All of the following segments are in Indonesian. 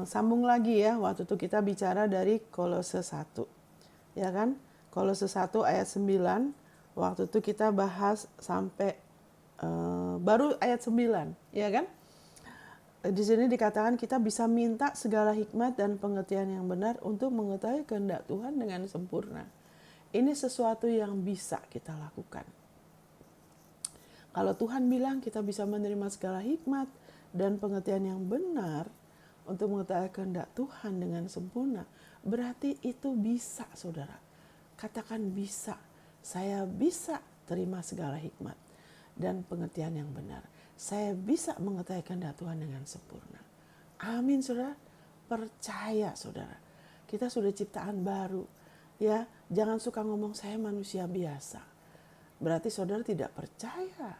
sambung lagi ya, waktu itu kita bicara dari Kolose 1. Ya kan? Kolose 1 ayat 9, waktu itu kita bahas sampai baru ayat 9, ya kan? Di sini dikatakan kita bisa minta segala hikmat dan pengertian yang benar untuk mengetahui kehendak Tuhan dengan sempurna. Ini sesuatu yang bisa kita lakukan. Kalau Tuhan bilang kita bisa menerima segala hikmat dan pengertian yang benar untuk mengetahui kehendak Tuhan dengan sempurna, berarti itu bisa, saudara. Katakan bisa. Saya bisa terima segala hikmat dan pengertian yang benar. Saya bisa mengetahui kehendak Tuhan dengan sempurna. Amin, saudara. Percaya, saudara. Kita sudah ciptaan baru. Ya, jangan suka ngomong saya manusia biasa. Berarti saudara tidak percaya.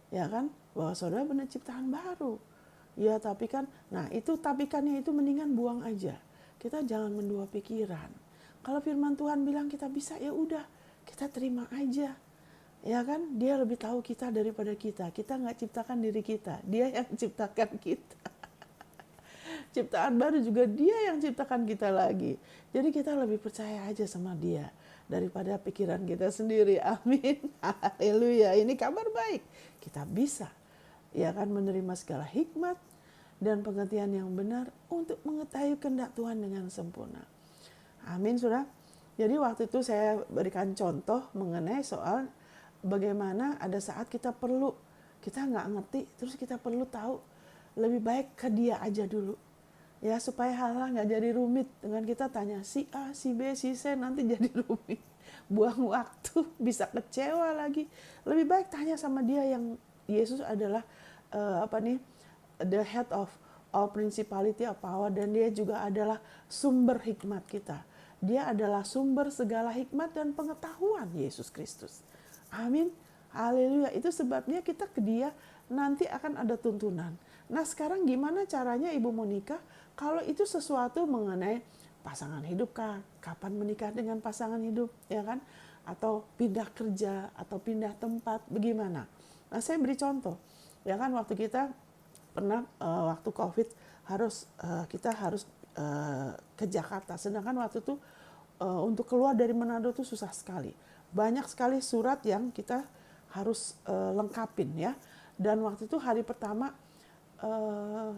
Ya kan? Bahwa saudara benar ciptaan baru. Ya, tapi kan, nah itu tapikannya itu mendingan buang aja. Kita jangan mendua pikiran. Kalau firman Tuhan bilang kita bisa, ya udah, kita terima aja. Ya kan, dia lebih tahu kita daripada kita. Kita nggak ciptakan diri kita, dia yang ciptakan kita. Ciptaan baru juga dia yang ciptakan kita lagi. Jadi kita lebih percaya aja sama dia daripada pikiran kita sendiri. Amin. Haleluya. Ini kabar baik. Kita bisa, ya kan, menerima segala hikmat dan pengertian yang benar untuk mengetahui kehendak Tuhan dengan sempurna. Amin, saudara. Jadi waktu itu saya berikan contoh mengenai soal bagaimana ada saat kita nggak ngerti, terus kita perlu tahu, lebih baik ke dia aja dulu. Ya, supaya hal-hal nggak jadi rumit dengan kita tanya si A, si B, si C, nanti jadi rumit. Buang waktu, bisa kecewa lagi. Lebih baik tanya sama dia yang Yesus adalah the head of all principality of power, dan dia juga adalah sumber hikmat kita. Dia adalah sumber segala hikmat dan pengetahuan, Yesus Kristus. Amin. Haleluya. Itu sebabnya kita ke dia nanti akan ada tuntunan. Nah, sekarang gimana caranya Ibu Monica kalau itu sesuatu mengenai pasangan hidup kah? Kapan menikah dengan pasangan hidup, ya kan? Atau pindah kerja atau pindah tempat, bagaimana? Nah, saya beri contoh. Ya kan, waktu kita pernah waktu Covid kita harus ke Jakarta. Sedangkan waktu itu untuk keluar dari Manado itu susah sekali. Banyak sekali surat yang kita harus lengkapin ya. Dan waktu itu hari pertama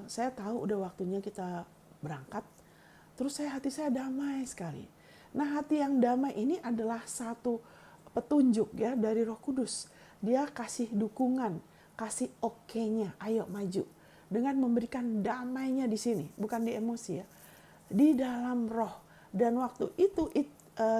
saya tahu udah waktunya kita berangkat. Terus hati saya damai sekali. Nah, hati yang damai ini adalah satu petunjuk ya dari Roh Kudus. Dia kasih dukungan, kasih oke-nya, ayo maju. Dengan memberikan damainya di sini, bukan di emosi ya. Di dalam roh. Dan waktu itu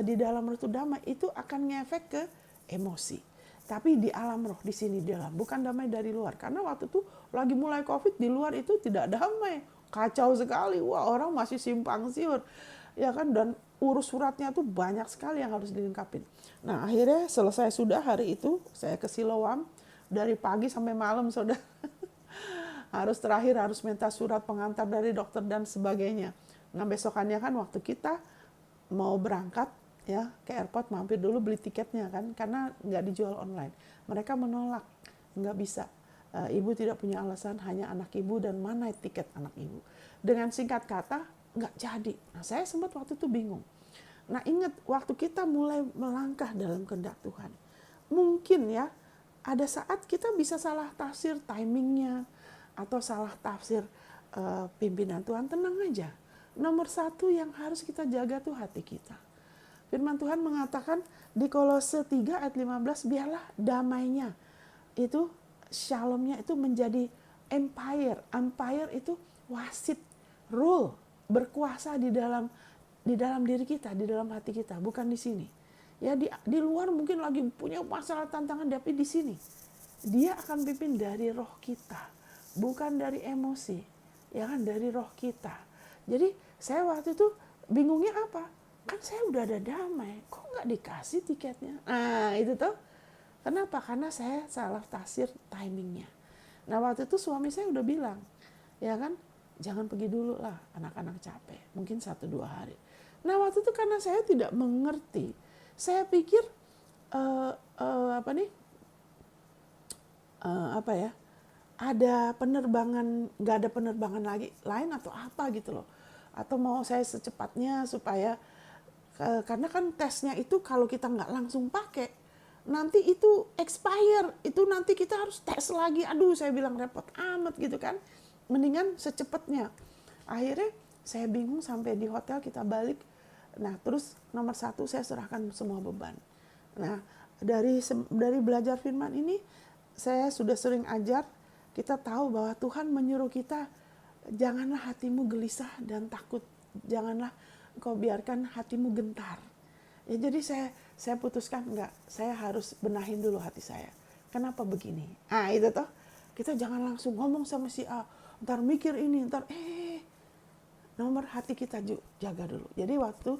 di dalam roh itu damai, itu akan ngefek ke emosi. Tapi di alam roh, di sini di dalam, bukan damai dari luar. Karena waktu itu lagi mulai Covid, di luar itu tidak damai. Kacau sekali, wah orang masih simpang siur. Ya kan, dan urus suratnya tuh banyak sekali yang harus dilengkapin. Nah, akhirnya selesai sudah hari itu, saya ke Siloam dari pagi sampai malam, saudara. Harus minta surat pengantar dari dokter dan sebagainya. Nah, besokannya kan waktu kita mau berangkat ya ke airport, mampir dulu beli tiketnya kan, karena nggak dijual online. Mereka menolak, nggak bisa. Ibu tidak punya alasan, hanya anak ibu dan mana tiket anak ibu. Dengan singkat kata, nggak jadi. Nah, saya sempat waktu itu bingung. Nah, ingat waktu kita mulai melangkah dalam kehendak Tuhan, mungkin ya ada saat kita bisa salah tafsir timingnya atau salah tafsir pimpinan Tuhan. Tenang aja. Nomor satu yang harus kita jaga tuh hati kita. Firman Tuhan mengatakan di Kolose 3 ayat 15, biarlah damainya itu, shalomnya itu menjadi empire. Empire itu wasit, rule, berkuasa di dalam diri kita, di dalam hati kita, bukan di sini. Ya, di luar mungkin lagi punya masalah tantangan, tapi di sini dia akan pimpin dari roh kita, bukan dari emosi, ya kan, dari roh kita. Jadi saya waktu itu bingungnya apa? Kan saya udah ada damai, kok nggak dikasih tiketnya? Nah itu tuh, kenapa? Karena saya salah tafsir timingnya. Nah waktu itu suami saya udah bilang, ya kan, jangan pergi dulu lah, anak-anak capek, mungkin 1-2 hari. Nah waktu itu karena saya tidak mengerti, saya pikir ada penerbangan, nggak ada penerbangan lagi lain atau apa gitu loh, atau mau saya secepatnya supaya karena kan tesnya itu kalau kita nggak langsung pakai nanti itu expire, itu nanti kita harus tes lagi, aduh saya bilang repot amat gitu kan, mendingan secepatnya. Akhirnya saya bingung sampai di hotel kita balik. Nah terus nomor satu saya serahkan semua beban. Nah dari belajar firman ini saya sudah sering ajar, kita tahu bahwa Tuhan menyuruh kita janganlah hatimu gelisah dan takut, janganlah kau biarkan hatimu gentar. Ya jadi saya putuskan enggak, saya harus benahin dulu hati saya. Kenapa begini? Ah itu toh, kita jangan langsung ngomong sama si A, ntar mikir ini, ntar nomor hati kita jaga dulu. Jadi waktu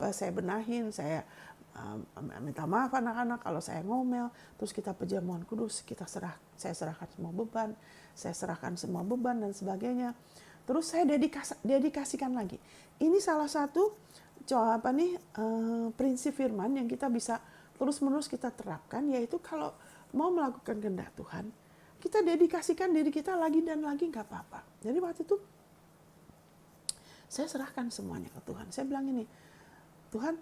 saya benahin, saya minta maaf anak-anak kalau saya ngomel, terus kita perjamuan kudus, saya serahkan semua beban, saya serahkan semua beban dan sebagainya. Terus saya dedikasikan lagi. Ini salah satu prinsip firman yang kita bisa terus-menerus kita terapkan, yaitu kalau mau melakukan kehendak Tuhan, kita dedikasikan diri kita lagi dan lagi, nggak apa-apa. Jadi waktu itu saya serahkan semuanya ke Tuhan. Saya bilang ini, Tuhan,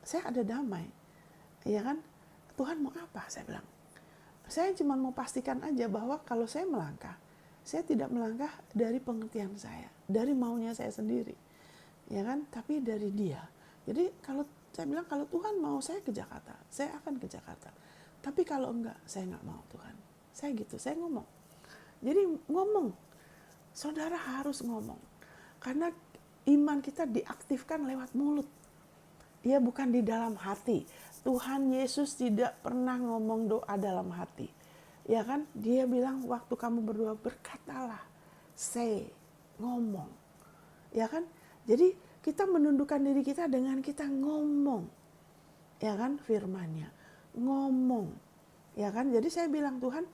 saya ada damai, ya kan? Tuhan mau apa? Saya bilang. Saya cuma mau pastikan aja bahwa kalau saya melangkah, saya tidak melangkah dari pengertian saya, dari maunya saya sendiri, ya kan? Tapi dari Dia. Jadi kalau saya bilang kalau Tuhan mau saya ke Jakarta, saya akan ke Jakarta. Tapi kalau enggak, saya nggak mau Tuhan. Saya gitu, saya ngomong. Jadi ngomong, saudara harus ngomong, karena iman kita diaktifkan lewat mulut. Dia bukan di dalam hati. Tuhan Yesus tidak pernah ngomong doa dalam hati. Ya kan? Dia bilang waktu kamu berdoa berkatalah. Say, ngomong. Ya kan? Jadi kita menundukkan diri kita dengan kita ngomong. Ya kan? Firman-Nya. Ngomong. Ya kan? Jadi saya bilang Tuhan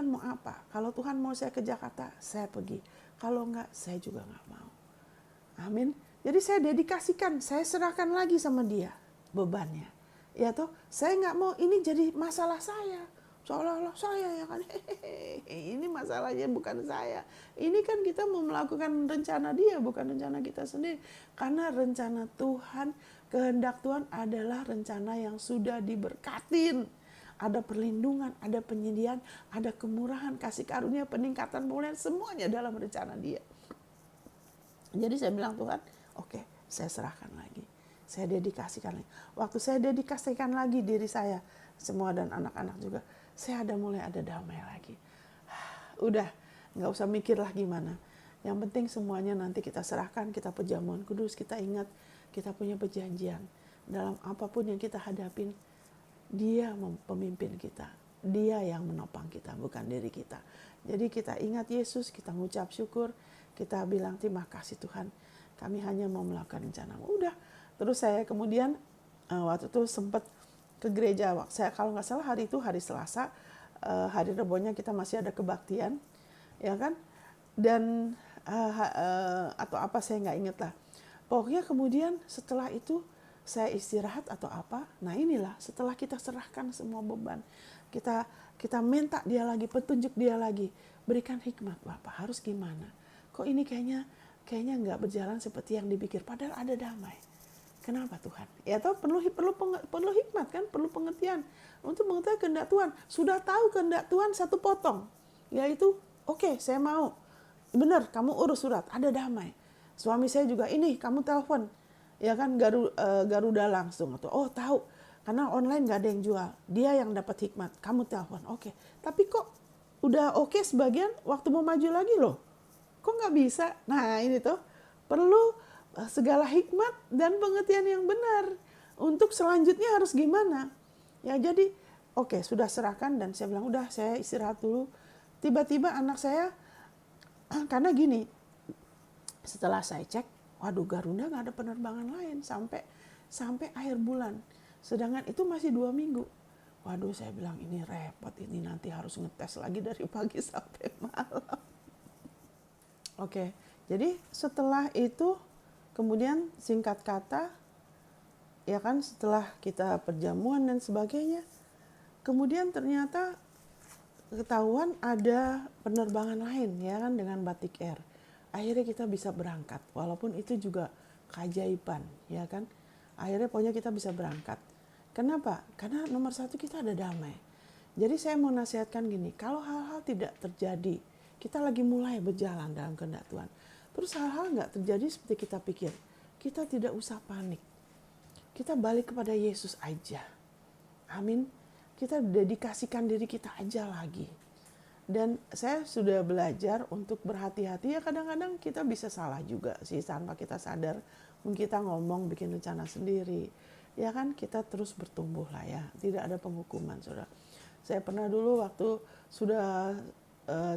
mau apa? Kalau Tuhan mau saya ke Jakarta, saya pergi. Kalau enggak, saya juga enggak mau. Amin. Jadi saya dedikasikan, saya serahkan lagi sama Dia bebannya. Ya toh, saya nggak mau ini jadi masalah saya. Seolah-olah saya ya kan, ini masalahnya bukan saya. Ini kan kita mau melakukan rencana Dia, bukan rencana kita sendiri. Karena rencana Tuhan, kehendak Tuhan adalah rencana yang sudah diberkatin. Ada perlindungan, ada penyediaan, ada kemurahan, kasih karunia, peningkatan, pemulihan, semuanya dalam rencana Dia. Jadi saya bilang Tuhan, oke, saya serahkan lagi. Saya dedikasikan lagi. Waktu saya dedikasikan lagi diri saya, semua dan anak-anak juga, saya mulai ada damai lagi. Udah, nggak usah mikir lah gimana. Yang penting semuanya nanti kita serahkan, kita perjamuan kudus, kita ingat, kita punya perjanjian. Dalam apapun yang kita hadapin, Dia pemimpin kita. Dia yang menopang kita, bukan diri kita. Jadi kita ingat Yesus, kita ngucap syukur, kita bilang terima kasih Tuhan, kami hanya mau melakukan rencana-Mu. Udah, terus saya kemudian waktu itu sempat ke gereja. Saya kalau nggak salah hari itu hari Selasa, hari Rebonya kita masih ada kebaktian, ya kan? Dan atau apa saya nggak inget lah. Pokoknya kemudian setelah itu saya istirahat atau apa. Nah inilah setelah kita serahkan semua beban, kita minta Dia lagi, petunjuk Dia lagi, berikan hikmat Bapak, harus gimana? Kok ini kayaknya nggak berjalan seperti yang dipikir, padahal ada damai. Kenapa Tuhan? Ya toh perlu hikmat kan, perlu pengertian untuk mengetahui kehendak Tuhan. Sudah tahu kehendak Tuhan satu potong, yaitu oke, saya mau. Benar, kamu urus surat, ada damai. Suami saya juga ini, kamu telepon, ya kan Garuda langsung atau tahu, karena online nggak ada yang jual, dia yang dapat hikmat, kamu telepon, oke. Tapi kok udah oke sebagian, waktu mau maju lagi loh, kok nggak bisa? Nah ini tuh perlu segala hikmat dan pengertian yang benar untuk selanjutnya harus gimana. Ya jadi oke, sudah serahkan dan saya bilang udah, saya istirahat dulu. Tiba-tiba anak saya, karena gini, setelah saya cek, waduh Garuda nggak ada penerbangan lain sampai akhir bulan. Sedangkan itu masih 2 minggu. Waduh saya bilang ini repot, ini nanti harus ngetes lagi dari pagi sampai malam. Oke, jadi setelah itu kemudian singkat kata, ya kan setelah kita perjamuan dan sebagainya, kemudian ternyata ketahuan ada penerbangan lain ya kan dengan Batik Air. Akhirnya kita bisa berangkat, walaupun itu juga keajaiban ya kan. Akhirnya pokoknya kita bisa berangkat. Kenapa? Karena nomor satu kita ada damai. Jadi saya mau nasihatkan gini, kalau hal-hal tidak terjadi, kita lagi mulai berjalan dalam kehendak Tuhan. Terus hal-hal nggak terjadi seperti kita pikir, kita tidak usah panik. Kita balik kepada Yesus aja. Amin. Kita dedikasikan diri kita aja lagi. Dan saya sudah belajar untuk berhati-hati, ya kadang-kadang kita bisa salah juga sih tanpa kita sadar. Mungkin kita ngomong bikin rencana sendiri. Ya kan kita terus bertumbuh lah ya. Tidak ada penghukuman saudara. Saya pernah dulu waktu sudah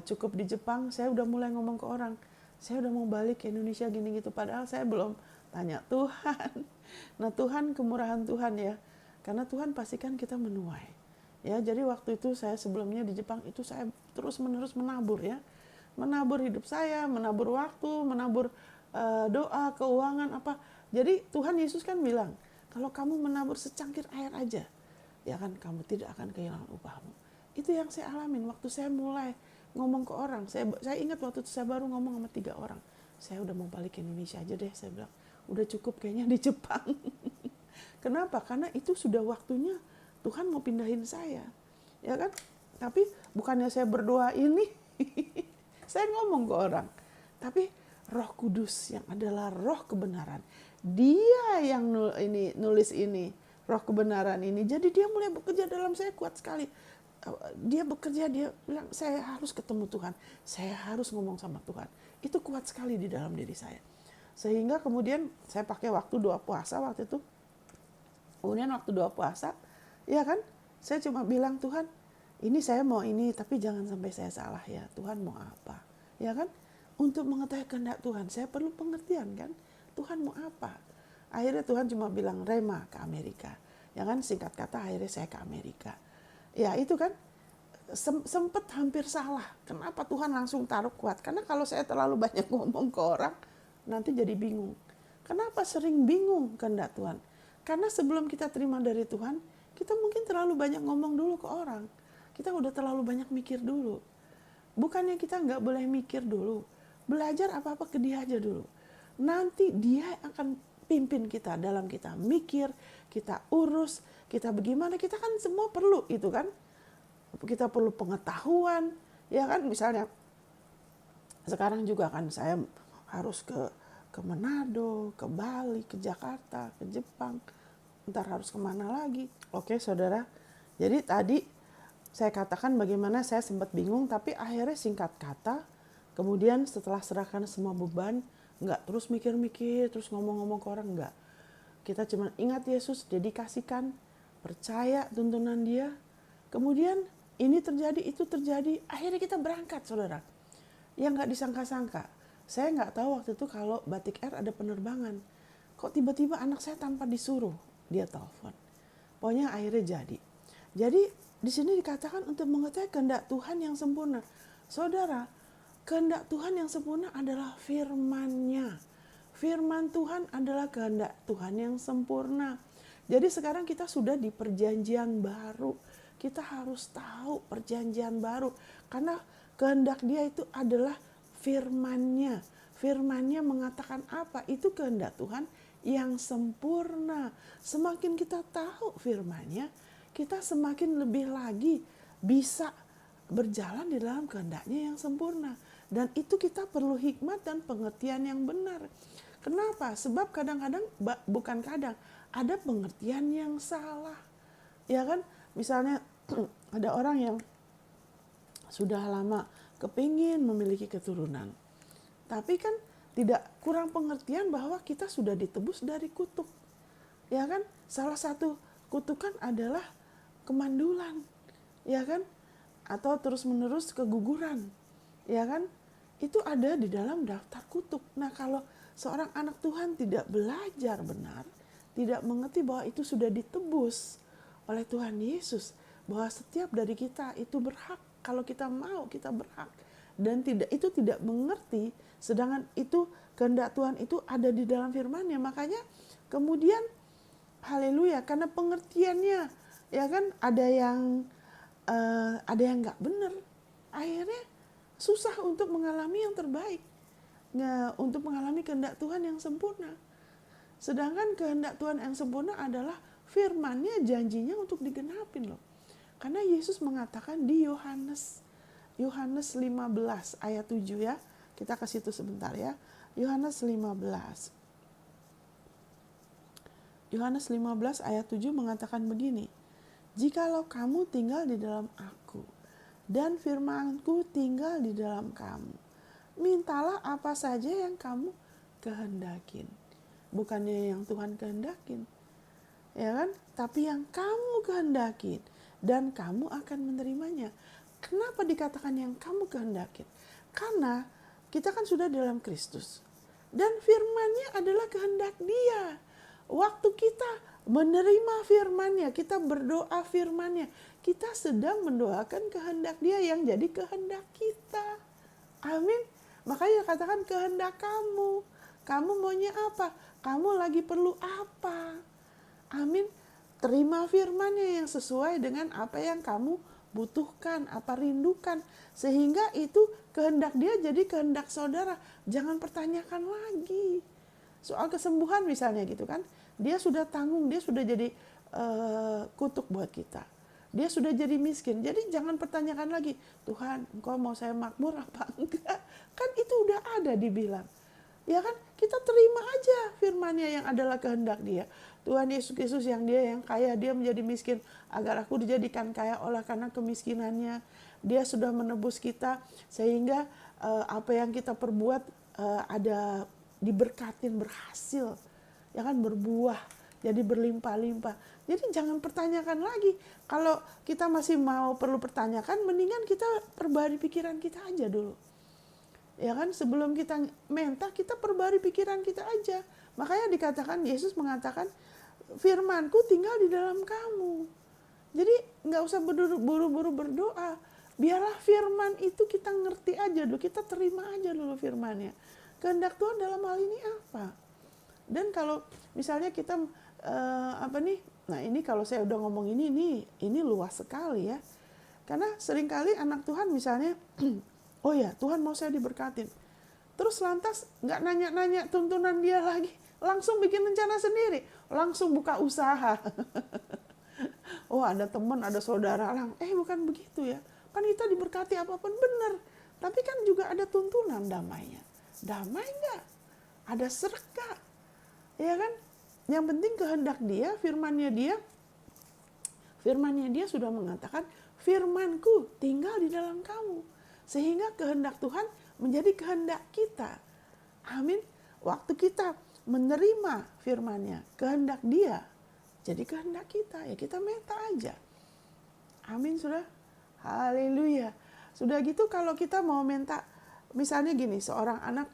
cukup di Jepang, saya udah mulai ngomong ke orang. Saya udah mau balik ke Indonesia gini gitu. Padahal saya belum tanya Tuhan. Nah Tuhan, kemurahan Tuhan ya. Karena Tuhan pastikan kita menuai. Ya, jadi waktu itu saya sebelumnya di Jepang itu saya terus-menerus menabur ya. Menabur hidup saya, menabur waktu, menabur doa, keuangan apa. Jadi Tuhan Yesus kan bilang, kalau kamu menabur secangkir air aja, ya kan kamu tidak akan kehilangan upahmu. Itu yang saya alamin waktu saya mulai ngomong ke orang. Saya ingat waktu itu saya baru ngomong sama 3 orang. Saya udah mau balik ke Indonesia aja deh, saya bilang. Udah cukup kayaknya di Jepang. Kenapa? Karena itu sudah waktunya Tuhan mau pindahin saya, ya kan? Tapi bukannya saya berdoa ini, saya ngomong ke orang. Tapi Roh Kudus yang adalah Roh kebenaran, Dia yang nulis ini, Roh kebenaran ini. Jadi Dia mulai bekerja dalam saya kuat sekali. Dia bekerja, Dia bilang saya harus ketemu Tuhan, saya harus ngomong sama Tuhan. Itu kuat sekali di dalam diri saya. Sehingga kemudian saya pakai waktu doa puasa waktu itu. Kemudian waktu doa puasa, ya kan, saya cuma bilang Tuhan, ini saya mau ini, tapi jangan sampai saya salah ya. Tuhan mau apa? Ya kan? Untuk mengetahui kehendak Tuhan, saya perlu pengertian kan? Tuhan mau apa? Akhirnya Tuhan cuma bilang rema ke Amerika. Ya kan, singkat kata akhirnya saya ke Amerika. Ya itu kan, sempet hampir salah. Kenapa Tuhan langsung taruh kuat? Karena kalau saya terlalu banyak ngomong ke orang, nanti jadi bingung. Kenapa sering bingung kehendak Tuhan? Karena sebelum kita terima dari Tuhan, kita mungkin terlalu banyak ngomong dulu ke orang. Kita udah terlalu banyak mikir dulu. Bukannya kita nggak boleh mikir dulu. Belajar apa-apa ke Dia aja dulu. Nanti Dia akan pimpin kita dalam kita mikir, kita urus, kita bagaimana. Kita kan semua perlu itu kan. Kita perlu pengetahuan. Ya kan misalnya sekarang juga kan saya harus ke Manado, ke Bali, ke Jakarta, ke Jepang, ntar harus kemana lagi. Oke saudara, jadi tadi saya katakan bagaimana saya sempat bingung, tapi akhirnya singkat kata, kemudian setelah serahkan semua beban, nggak terus mikir-mikir, terus ngomong-ngomong ke orang, nggak. Kita cuma ingat Yesus, dedikasikan, percaya tuntunan Dia, kemudian ini terjadi, itu terjadi, akhirnya kita berangkat saudara. Yang nggak disangka-sangka. Saya nggak tahu waktu itu kalau Batik Air ada penerbangan. Kok tiba-tiba anak saya tanpa disuruh, dia telepon. Pokoknya akhirnya jadi. Jadi di sini dikatakan untuk mengetahui kehendak Tuhan yang sempurna. Saudara, kehendak Tuhan yang sempurna adalah firman-Nya. Firman Tuhan adalah kehendak Tuhan yang sempurna. Jadi sekarang kita sudah di perjanjian baru. Kita harus tahu perjanjian baru. Karena kehendak Dia itu adalah firman-Nya. Firman-Nya mengatakan apa? Itu kehendak Tuhan yang sempurna. Semakin kita tahu firman-Nya, kita semakin lebih lagi bisa berjalan di dalam kehendak-Nya yang sempurna. Dan itu kita perlu hikmat dan pengertian yang benar. Kenapa? Sebab kadang-kadang, bukan kadang, ada pengertian yang salah. Ya kan? Misalnya ada orang yang sudah lama kepingin memiliki keturunan. Tapi kan tidak kurang pengertian bahwa kita sudah ditebus dari kutuk. Ya kan? Salah satu kutukan adalah kemandulan. Ya kan? Atau terus-menerus keguguran. Ya kan? Itu ada di dalam daftar kutuk. Nah, kalau seorang anak Tuhan tidak belajar benar, tidak mengerti bahwa itu sudah ditebus oleh Tuhan Yesus, bahwa setiap dari kita itu berhak. Kalau kita mau, kita berhak. Dan itu tidak mengerti, sedangkan itu kehendak Tuhan itu ada di dalam firman-Nya. Makanya kemudian haleluya, karena pengertiannya, ya kan, ada yang ada yang nggak benar. Akhirnya susah untuk mengalami yang terbaik, untuk mengalami kehendak Tuhan yang sempurna. Sedangkan kehendak Tuhan yang sempurna adalah firman-Nya, janjinya untuk digenapin loh. Karena Yesus mengatakan di Yohanes 15 ayat 7 ya. Kita ke situ sebentar ya. Yohanes 15. Yohanes 15 ayat 7 mengatakan begini. Jikalau kamu tinggal di dalam aku dan firman-Ku tinggal di dalam kamu, mintalah apa saja yang kamu kehendakin. Bukannya yang Tuhan kehendakin, ya kan? Tapi yang kamu kehendakin dan kamu akan menerimanya. Kenapa dikatakan yang kamu kehendakin? Karena kita kan sudah dalam Kristus dan firman-Nya adalah kehendak Dia. Waktu kita menerima firman-Nya, kita berdoa firman-Nya, kita sedang mendoakan kehendak Dia yang jadi kehendak kita. Amin. Makanya katakan kehendak kamu. Kamu maunya apa? Kamu lagi perlu apa? Amin. Terima firman-Nya yang sesuai dengan apa yang kamu butuhkan, apa rindukan. Sehingga itu kehendak Dia jadi kehendak saudara. Jangan pertanyakan lagi. Soal kesembuhan misalnya gitu kan. Dia sudah tanggung, dia sudah jadi kutuk buat kita. Dia sudah jadi miskin. Jadi jangan pertanyakan lagi, Tuhan, Engkau mau saya makmur apa enggak? Kan itu udah ada dibilang. Ya kan, kita terima aja firman-Nya yang adalah kehendak Dia. Tuhan Yesus Kristus yang Dia yang kaya, Dia menjadi miskin agar aku dijadikan kaya oleh karena kemiskinannya. Dia sudah menebus kita sehingga apa yang kita perbuat ada diberkatin, berhasil. Ya kan, berbuah, jadi berlimpah-limpah. Jadi jangan pertanyakan lagi. Kalau kita masih mau perlu pertanyakan, mendingan kita perbarui pikiran kita aja dulu. Ya kan, sebelum kita minta, kita perbarui pikiran kita aja. Makanya dikatakan, Yesus mengatakan, firman-Ku tinggal di dalam kamu. Jadi nggak usah buru-buru berdoa. Biarlah firman itu kita ngerti aja dulu, kita terima aja dulu firman-Nya. Kehendak Tuhan dalam hal ini apa? Dan kalau misalnya kita nah ini kalau saya udah ngomong ini luas sekali ya. Karena seringkali anak Tuhan misalnya, oh ya Tuhan mau saya diberkatin. Terus lantas nggak nanya-nanya tuntunan Dia lagi, langsung bikin rencana sendiri, langsung buka usaha. Oh ada teman, ada saudara lang, bukan begitu ya. Kan kita diberkati apapun benar, tapi kan juga ada tuntunan damainya. Damai nggak? Ada serak nggak? Ya kan? Yang penting kehendak Dia, firman-Nya Dia sudah mengatakan, firman-Ku tinggal di dalam kamu. Sehingga kehendak Tuhan menjadi kehendak kita. Amin. Waktu kita menerima firman-Nya, kehendak Dia jadi kehendak kita. Ya kita minta aja. Amin, sudah. Haleluya. Sudah gitu kalau kita mau minta, misalnya gini, seorang anak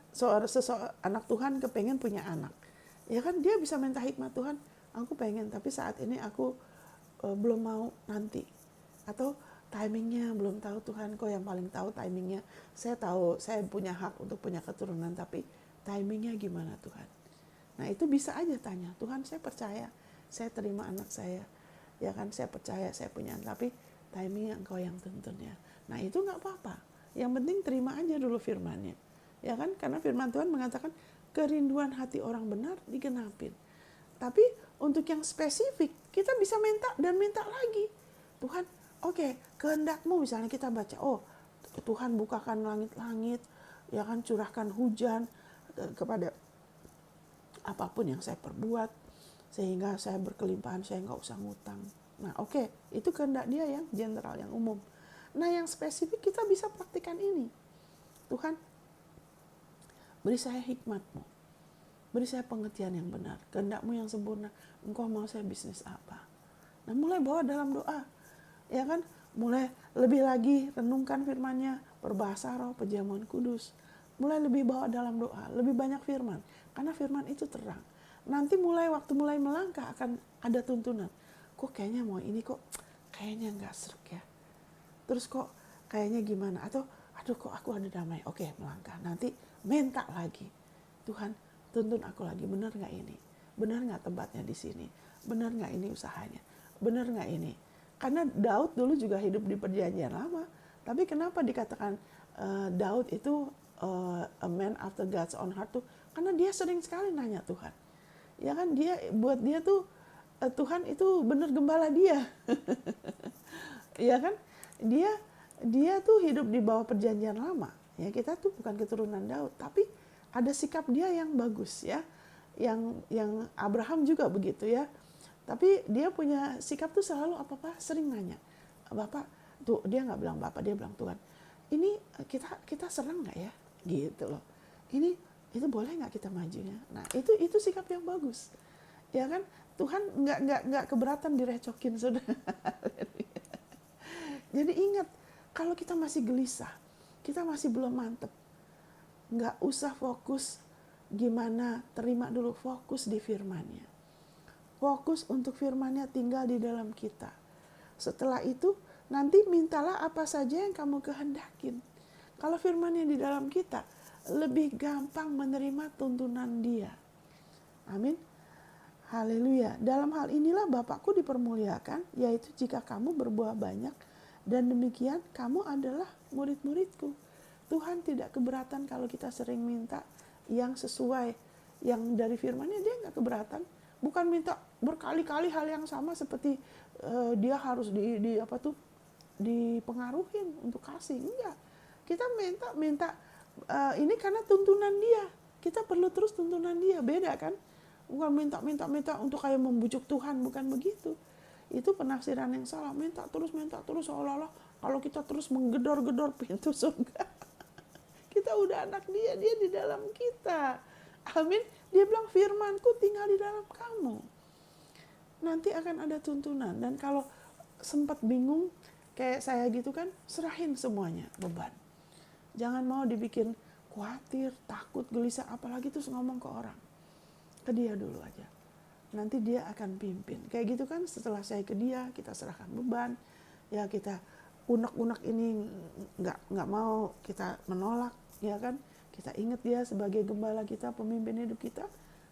Tuhan kepengen punya anak. Ya kan, dia bisa minta hikmat, Tuhan, aku pengen, tapi saat ini aku belum mau, nanti. Atau timingnya belum tahu, Tuhan, Kau yang paling tahu timingnya. Saya tahu saya punya hak untuk punya keturunan, tapi timingnya gimana, Tuhan? Nah itu bisa aja tanya, Tuhan, saya percaya, saya terima anak saya. Ya kan, saya percaya saya punya anak, tapi timingnya Engkau yang tuntun ya. Nah itu nggak apa-apa. Yang penting terima aja dulu firman-Nya. Ya kan, karena firman Tuhan mengatakan, kerinduan hati orang benar digenapin. Tapi untuk yang spesifik, kita bisa minta dan minta lagi. Tuhan, oke, kehendak-Mu misalnya kita baca, oh Tuhan bukakan langit-langit, ya kan, curahkan hujan kepada apapun yang saya perbuat, sehingga saya berkelimpahan, saya nggak usah ngutang. Nah oke, itu kehendak Dia yang general, yang umum. Nah yang spesifik kita bisa praktikan ini. Tuhan, beri saya hikmat-Mu, beri saya pengertian yang benar, kehendak-Mu yang sempurna, Engkau mau saya bisnis apa. Nah mulai bawa dalam doa, ya kan, mulai lebih lagi renungkan firman-Nya, berbahasa roh, pejamuan kudus, mulai lebih bawa dalam doa, lebih banyak firman, karena firman itu terang. Nanti waktu mulai melangkah akan ada tuntunan, kok kayaknya mau ini, kok kayaknya nggak serak ya, terus kok kayaknya gimana, atau aduh kok aku ada damai, oke melangkah, nanti minta lagi, Tuhan tuntun aku lagi, benar nggak ini, benar nggak tempatnya di sini, benar nggak ini usahanya, benar nggak ini, Karena Daud dulu juga hidup di perjanjian lama. Tapi kenapa dikatakan Daud itu a man after God's own heart tuh? Karena dia sering sekali nanya Tuhan. Ya kan, buat dia tuh Tuhan itu benar gembala dia. Ya kan? Dia tuh hidup di bawah perjanjian lama. Ya, kita tuh bukan keturunan Daud, tapi ada sikap dia yang bagus ya. Yang Abraham juga begitu ya. Tapi dia punya sikap tuh selalu apa-apa sering nanya. Bapak, tuh dia nggak bilang Bapak, dia bilang Tuhan. Ini kita serang nggak ya? Gitu loh. Itu boleh nggak kita majunya? Nah, itu sikap yang bagus. Ya kan? Tuhan nggak keberatan direcokin, saudara. Jadi ingat, kalau kita masih gelisah, kita masih belum mantep, nggak usah fokus gimana, terima dulu, fokus di firman-Nya. Fokus untuk firman-Nya tinggal di dalam kita. Setelah itu, nanti mintalah apa saja yang kamu kehendakin. Kalau firman-Nya di dalam kita, lebih gampang menerima tuntunan Dia. Amin. Haleluya. Dalam hal inilah Bapakku dipermuliakan, yaitu jika kamu berbuah banyak, dan demikian kamu adalah murid-muridku. Tuhan tidak keberatan kalau kita sering minta yang sesuai, yang dari firman-Nya. Dia nggak keberatan. Bukan minta berkali-kali hal yang sama seperti dia harus dipengaruhin untuk kasih. Enggak. Kita minta ini karena tuntunan Dia. Kita perlu terus tuntunan Dia. Beda kan? Bukan minta untuk kayak membujuk Tuhan, bukan begitu. Itu penafsiran yang salah. Minta terus seolah-olah kalau kita terus menggedor-gedor pintu surga. Kita udah anak Dia di dalam kita. Amin. Dia bilang firman-Ku tinggal di dalam kamu. Nanti akan ada tuntunan. Dan kalau sempat bingung kayak saya gitu kan, serahin semuanya beban. Jangan mau dibikin khawatir, takut, gelisah, apalagi terus ngomong ke orang. Ke Dia dulu aja. Nanti Dia akan pimpin. Kayak gitu kan, setelah saya ke Dia, kita serahkan beban. Ya, kita unek-unek ini nggak mau kita menolak, ya kan? Kita ingat Dia sebagai gembala kita, pemimpin hidup kita.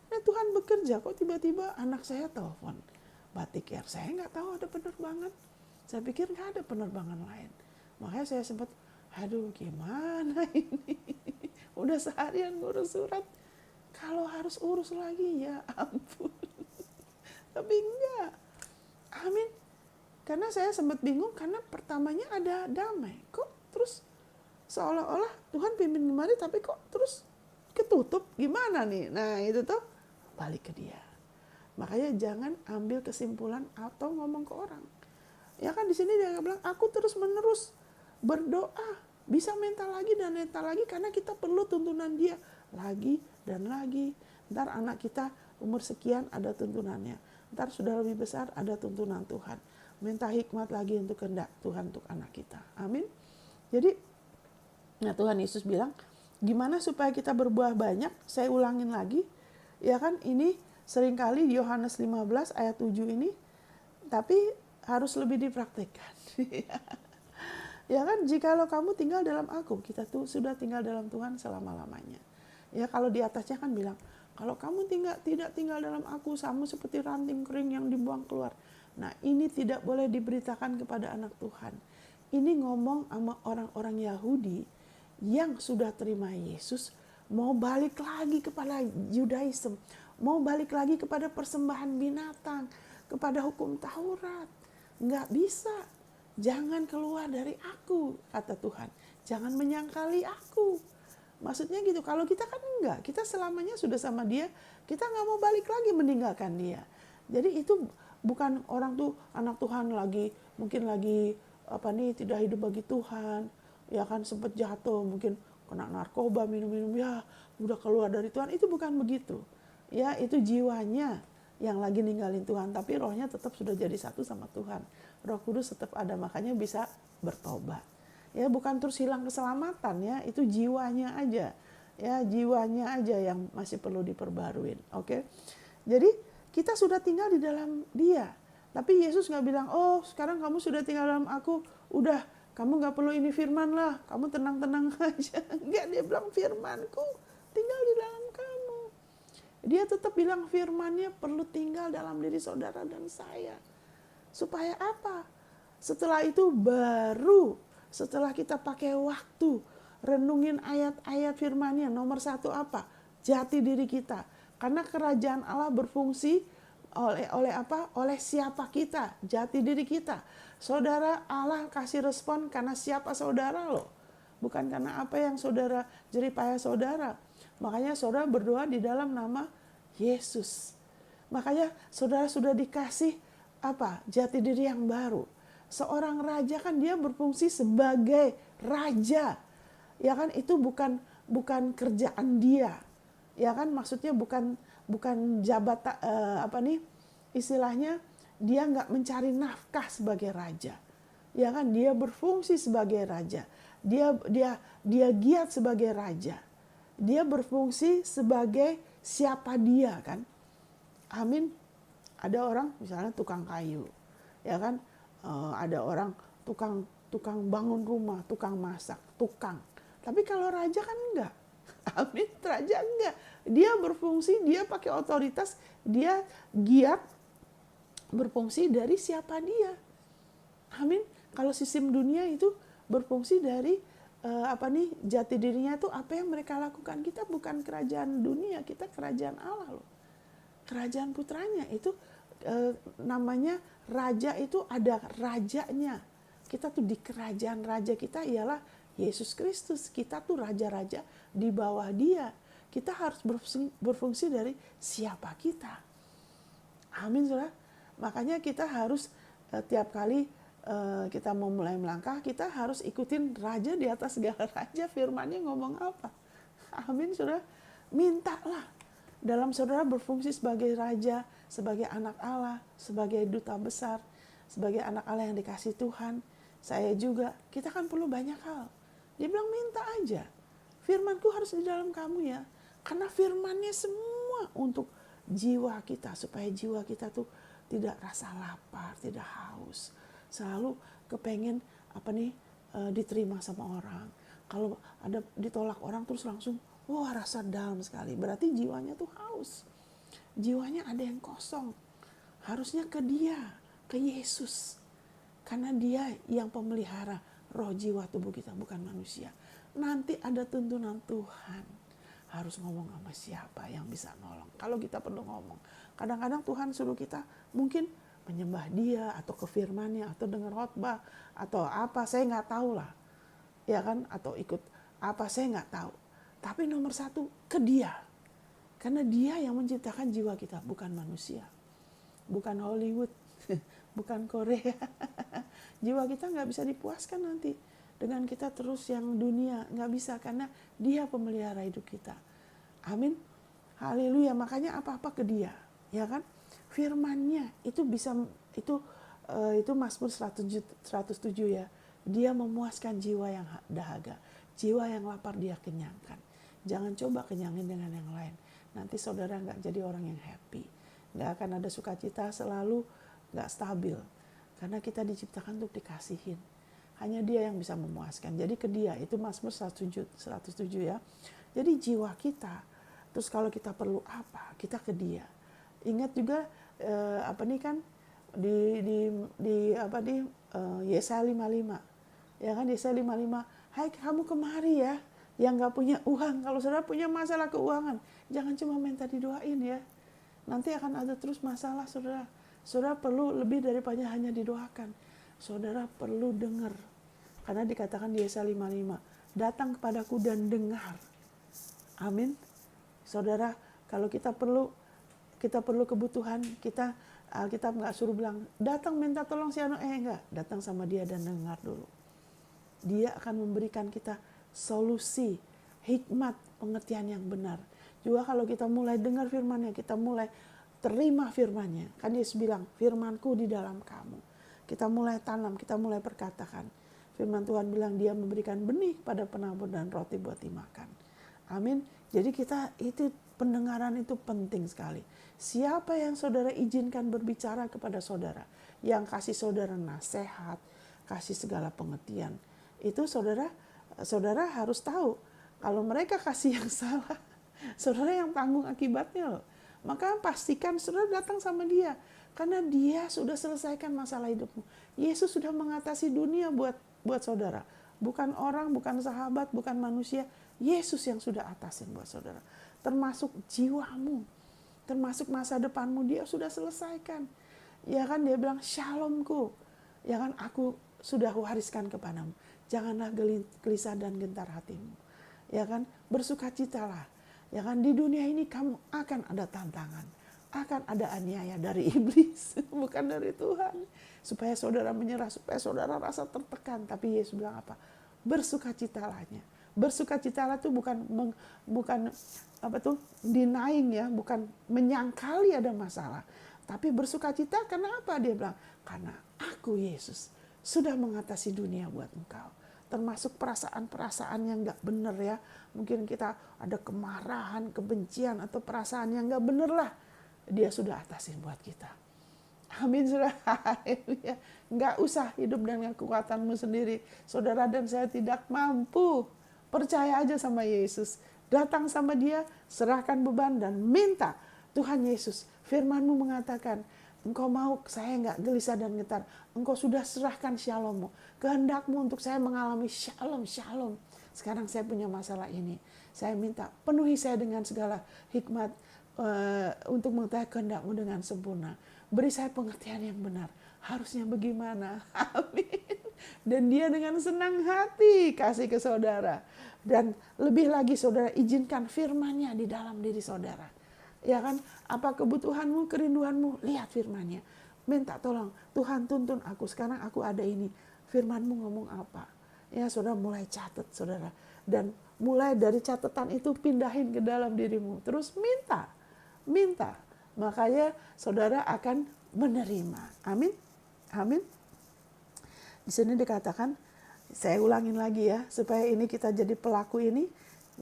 Nah, Tuhan bekerja, kok tiba-tiba anak saya telepon Batik Air. Saya nggak tahu ada penerbangan. Saya pikir nggak ada penerbangan lain. Makanya saya sempat, aduh gimana ini? Udah seharian ngurus surat. Kalau harus urus lagi, ya ampun. Tapi enggak. Amin. Karena saya sempat bingung, karena pertamanya ada damai. Kok terus seolah-olah Tuhan pimpin kemari, tapi kok terus ketutup? Gimana nih? Nah, itu tuh balik ke Dia. Makanya jangan ambil kesimpulan atau ngomong ke orang. Ya kan, di sini Dia bilang, aku terus-menerus berdoa. Bisa mental lagi dan mental lagi, karena kita perlu tuntunan Dia. Lagi dan lagi. Ntar anak kita umur sekian ada tuntunannya. Ntar sudah lebih besar ada tuntunan Tuhan. Minta hikmat lagi untuk kehendak Tuhan untuk anak kita. Amin. Jadi, nah Tuhan Yesus bilang, gimana supaya kita berbuah banyak? Saya ulangin lagi. Ya kan, ini seringkali Yohanes 15 ayat 7 ini, tapi harus lebih dipraktikkan. Ya kan, jikalau kamu tinggal dalam aku, kita tuh sudah tinggal dalam Tuhan selama-lamanya. Ya, kalau di atasnya kan bilang, kalau kamu tidak tinggal dalam aku, sama seperti ranting kering yang dibuang keluar. Nah, ini tidak boleh diberitakan kepada anak Tuhan. Ini ngomong sama orang-orang Yahudi yang sudah terima Yesus, mau balik lagi kepada Judaism, mau balik lagi kepada persembahan binatang, kepada hukum Taurat. Nggak bisa. Jangan keluar dari aku, kata Tuhan. Jangan menyangkali aku. Maksudnya gitu, kalau kita kan enggak, kita selamanya sudah sama Dia, kita nggak mau balik lagi meninggalkan Dia. Jadi itu bukan orang tuh, anak Tuhan mungkin lagi tidak hidup bagi Tuhan, ya kan, sempat jatuh, mungkin kena narkoba, minum-minum, ya udah keluar dari Tuhan. Itu bukan begitu. Ya, itu jiwanya yang lagi ninggalin Tuhan, tapi rohnya tetap sudah jadi satu sama Tuhan. Roh Kudus tetap ada, makanya bisa bertobat. Ya, bukan terus hilang keselamatan, ya, itu jiwanya aja. Ya, jiwanya aja yang masih perlu diperbaruin. Oke. Jadi kita sudah tinggal di dalam Dia. Tapi Yesus nggak bilang, oh sekarang kamu sudah tinggal dalam aku, udah kamu nggak perlu ini firman lah, kamu tenang-tenang aja. Enggak, Dia bilang firmanku tinggal di dalam kamu. Dia tetap bilang firman-Nya perlu tinggal dalam diri saudara dan saya. Supaya apa? Setelah itu baru setelah kita pakai waktu renungin ayat-ayat firman-Nya, nomor satu apa? Jati diri kita. Karena kerajaan Allah berfungsi oleh apa? Oleh siapa kita, jati diri kita. Saudara, Allah kasih respon karena siapa saudara loh. Bukan karena apa yang saudara jeripaya saudara. Makanya saudara berdoa di dalam nama Yesus. Makanya saudara sudah dikasih apa? Jati diri yang baru. Seorang raja kan dia berfungsi sebagai raja. Ya kan, itu bukan kerjaan dia. Ya kan, maksudnya bukan jabatan apa nih istilahnya, dia nggak mencari nafkah sebagai raja. Ya kan, dia berfungsi sebagai raja. Dia giat sebagai raja. Dia berfungsi sebagai siapa dia kan. Amin. Ada orang misalnya tukang kayu, ya kan, ada orang tukang bangun rumah, tukang masak, tukang. Tapi kalau raja kan enggak. Amin, raja enggak. Dia berfungsi, dia pakai otoritas, dia giat berfungsi dari siapa dia. Amin. Kalau sistem dunia itu berfungsi dari jati dirinya itu apa yang mereka lakukan. Kita bukan kerajaan dunia, kita kerajaan Allah loh. Kerajaan putranya itu namanya raja, itu ada rajanya. Kita tuh di kerajaan raja kita ialah Yesus Kristus. Kita tuh raja-raja di bawah dia. Kita harus berfungsi dari siapa kita. Amin, saudara. Makanya kita harus tiap kali kita mau mulai melangkah, kita harus ikutin raja di atas segala raja. Firman-Nya ngomong apa? Amin, saudara. Mintalah dalam saudara berfungsi sebagai raja, sebagai anak Allah, sebagai duta besar, sebagai anak Allah yang dikasih Tuhan. Saya juga, kita kan perlu banyak hal. Dia bilang minta aja. Firman-Ku harus di dalam kamu ya. Karena firman-Nya semua untuk jiwa kita, supaya jiwa kita tuh tidak rasa lapar, tidak haus. Selalu kepengen diterima sama orang. Kalau ada ditolak orang terus langsung wah, rasa dalam sekali. Berarti jiwanya tuh haus. Jiwanya ada yang kosong. Harusnya ke dia, ke Yesus. Karena dia yang pemelihara roh, jiwa, tubuh kita, bukan manusia. Nanti ada tuntunan Tuhan. Harus ngomong sama siapa yang bisa nolong. Kalau kita perlu ngomong. Kadang-kadang Tuhan suruh kita mungkin menyembah dia, atau ke firman-Nya, atau dengar khotbah, atau apa, saya nggak tahu lah. Ya kan, atau ikut apa, saya nggak tahu. Tapi nomor satu, ke dia. Karena dia yang menciptakan jiwa kita, bukan manusia. Bukan Hollywood, bukan Korea. Jiwa kita nggak bisa dipuaskan nanti dengan kita terus yang dunia. Nggak bisa, karena dia pemelihara hidup kita. Amin. Haleluya. Makanya apa-apa ke dia. Ya kan? Firman-Nya itu bisa, itu Mazmur 107 ya. Dia memuaskan jiwa yang dahaga. Jiwa yang lapar dia kenyangkan. Jangan coba kenyangin dengan yang lain. Nanti saudara nggak jadi orang yang happy. Nggak akan ada sukacita, selalu nggak stabil. Karena kita diciptakan untuk dikasihin. Hanya dia yang bisa memuaskan. Jadi ke dia, itu Mazmur 107 ya. Jadi jiwa kita, terus kalau kita perlu apa, kita ke dia. Ingat juga Yesaya 55. Ya kan, Yesaya 55. Hai kamu kemari ya, yang gak punya uang. Kalau saudara punya masalah keuangan, jangan cuma minta didoain ya. Nanti akan ada terus masalah saudara. Saudara perlu lebih daripada hanya didoakan. Saudara perlu dengar. Karena dikatakan di Yesaya 55, datang kepadaku dan dengar. Amin. Saudara, kalau kita perlu kebutuhan, kita nggak suruh bilang, datang minta tolong si anu, enggak. Datang sama dia dan dengar dulu. Dia akan memberikan kita solusi, hikmat, pengertian yang benar. Juga kalau kita mulai dengar firman-Nya, kita mulai terima firman-Nya. Kan Yesus bilang, firman-Ku di dalam kamu. Kita mulai tanam, kita mulai perkatakan. Firman Tuhan bilang dia memberikan benih pada penabur dan roti buat dimakan. Amin. Jadi itu pendengaran itu penting sekali. Siapa yang saudara izinkan berbicara kepada saudara, yang kasih saudara nasihat, kasih segala pengertian, itu saudara harus tahu kalau mereka kasih yang salah, saudara yang tanggung akibatnya loh. Maka pastikan saudara datang sama dia. Karena dia sudah selesaikan masalah hidupmu. Yesus sudah mengatasi dunia buat saudara. Bukan orang, bukan sahabat, bukan manusia. Yesus yang sudah atasin buat saudara. Termasuk jiwamu, termasuk masa depanmu, dia sudah selesaikan. Ya kan, dia bilang shalomku. Ya kan, aku sudah wariskan kepadamu. Janganlah gelisah dan gentar hatimu. Ya kan, bersukacitalah. Ya kan, di dunia ini kamu akan ada tantangan. Akan ada aniaya dari iblis, bukan dari Tuhan. Supaya saudara menyerah, supaya saudara rasa tertekan. Tapi Yesus bilang apa? Bersukacitalah. Bersukacitalah itu bukan apa tuh denying ya, bukan menyangkali ada masalah. Tapi bersukacita karena apa? Dia bilang, karena aku Yesus sudah mengatasi dunia buat engkau. Termasuk perasaan-perasaan yang gak benar ya. Mungkin kita ada kemarahan, kebencian, atau perasaan yang gak benar lah. Dia sudah atasin buat kita. Amin, saudara. Gak usah hidup dengan kekuatanmu sendiri. Saudara dan saya tidak mampu. Percaya aja sama Yesus. Datang sama dia, serahkan beban dan minta. Tuhan Yesus, firman-Mu mengatakan, Engkau mau saya nggak gelisah dan getar. Engkau sudah serahkan shalom-Mu. Kehendak-Mu untuk saya mengalami shalom. Sekarang saya punya masalah ini. Saya minta penuhi saya dengan segala hikmat untuk mengetahui kehendak-Mu dengan sempurna. Beri saya pengertian yang benar. Harusnya bagaimana? Amin. Dan dia dengan senang hati kasih ke saudara. Dan lebih lagi saudara izinkan firman-Nya di dalam diri saudara. Ya kan, apa kebutuhanmu, kerinduanmu, lihat firman-Nya. Minta tolong, Tuhan tuntun aku, sekarang aku ada ini. Firman-Mu ngomong apa? Ya saudara mulai catat saudara. Dan mulai dari catatan itu pindahin ke dalam dirimu. Terus minta. Makanya saudara akan menerima. Amin. Amin. Di sini dikatakan, saya ulangin lagi ya, supaya ini kita jadi pelaku ini.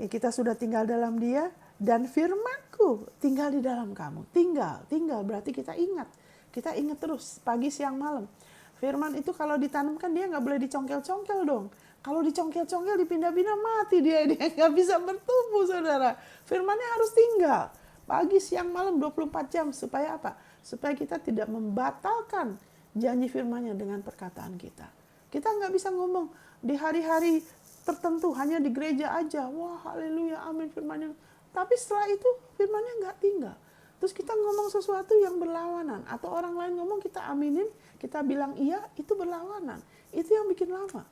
Kita sudah tinggal dalam dia. Dan firman-Ku tinggal di dalam kamu. Tinggal berarti kita ingat. Kita ingat terus pagi, siang, malam. Firman itu kalau ditanamkan dia nggak boleh dicongkel-congkel dong. Kalau dicongkel-congkel dipindah-pindah mati dia nggak bisa bertumbuh saudara. Firman-nya harus tinggal. Pagi, siang, malam 24 jam. Supaya apa? Supaya kita tidak membatalkan janji firman-Nya dengan perkataan kita. Kita nggak bisa ngomong di hari-hari tertentu hanya di gereja aja. Wah haleluya amin firman-Nya. Tapi setelah itu firman-Nya nggak tinggal. Terus kita ngomong sesuatu yang berlawanan. Atau orang lain ngomong kita aminin, kita bilang iya, itu berlawanan. Itu yang bikin lama.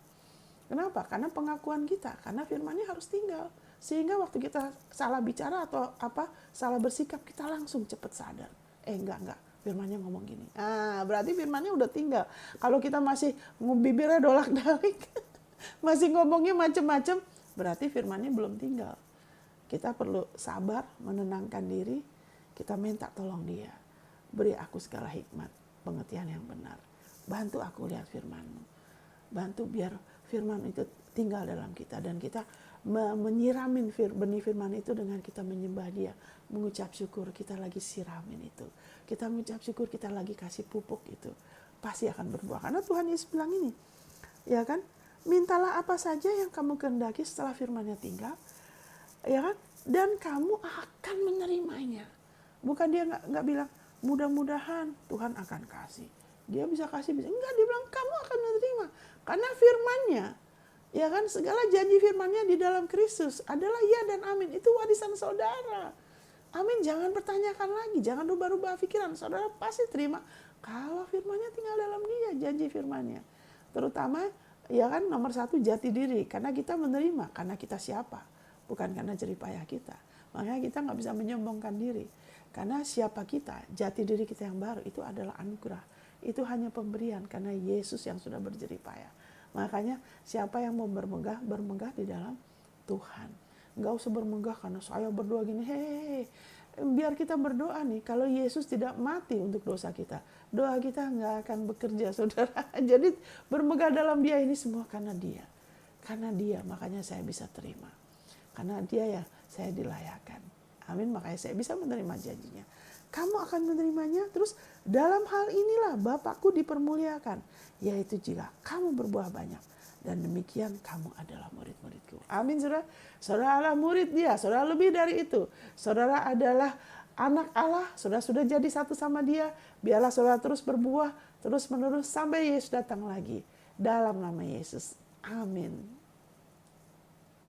Kenapa? Karena pengakuan kita. Karena firman-Nya harus tinggal. Sehingga waktu kita salah bicara atau salah bersikap, kita langsung cepat sadar. Enggak. Firman-Nya ngomong gini. Berarti firman-Nya udah tinggal. Kalau kita masih bibirnya dolak-dalik, masih ngomongnya macem-macem, berarti firman-Nya belum tinggal. Kita perlu sabar, menenangkan diri, kita minta tolong dia. Beri aku segala hikmat, pengertian yang benar. Bantu aku lihat firman-Mu. Bantu biar firman itu tinggal dalam kita. Dan kita menyiramin benih firman itu dengan kita menyembah dia. Mengucap syukur, kita lagi siramin itu. Kita mengucap syukur, kita lagi kasih pupuk itu. Pasti akan berbuah. Karena Tuhan Yesus bilang ini. Ya kan? Mintalah apa saja yang kamu kehendaki setelah firman-Nya tinggal. Ya kan? Dan kamu akan menerimanya. Bukan dia nggak bilang mudah-mudahan Tuhan akan kasih. Dia bisa kasih, bisa enggak. Dia bilang kamu akan menerima karena firman-Nya, ya kan, segala janji firman-Nya di dalam Kristus adalah ya dan amin. Itu warisan saudara. Amin. Jangan pertanyakan lagi, jangan rubah-rubah pikiran. Saudara pasti terima kalau firman-Nya tinggal dalam dia, janji firman-Nya. Terutama ya kan nomor 1 jati diri, karena kita menerima karena kita siapa. Bukan karena jeripayah kita. Makanya kita nggak bisa menyombongkan diri. Karena siapa kita, jati diri kita yang baru, itu adalah anugerah. Itu hanya pemberian, karena Yesus yang sudah berjeripayah. Makanya siapa yang mau bermegah di dalam Tuhan. Nggak usah bermegah karena saya berdoa gini. Biar kita berdoa nih, kalau Yesus tidak mati untuk dosa kita, doa kita nggak akan bekerja, saudara. Jadi bermegah dalam dia ini semua karena dia. Karena dia, makanya saya bisa terima. Karena dia ya saya dilayakan. Amin, makanya saya bisa menerima janjinya. Kamu akan menerimanya. Terus dalam hal inilah Bapakku dipermuliakan. Yaitu jika kamu berbuah banyak. Dan demikian kamu adalah murid-muridku. Amin saudara. Saudara adalah murid dia. Saudara lebih dari itu. Saudara adalah anak Allah, saudara sudah jadi satu sama Dia. Biarlah saudara terus berbuah, terus menerus sampai Yesus datang lagi. Dalam nama Yesus. Amin.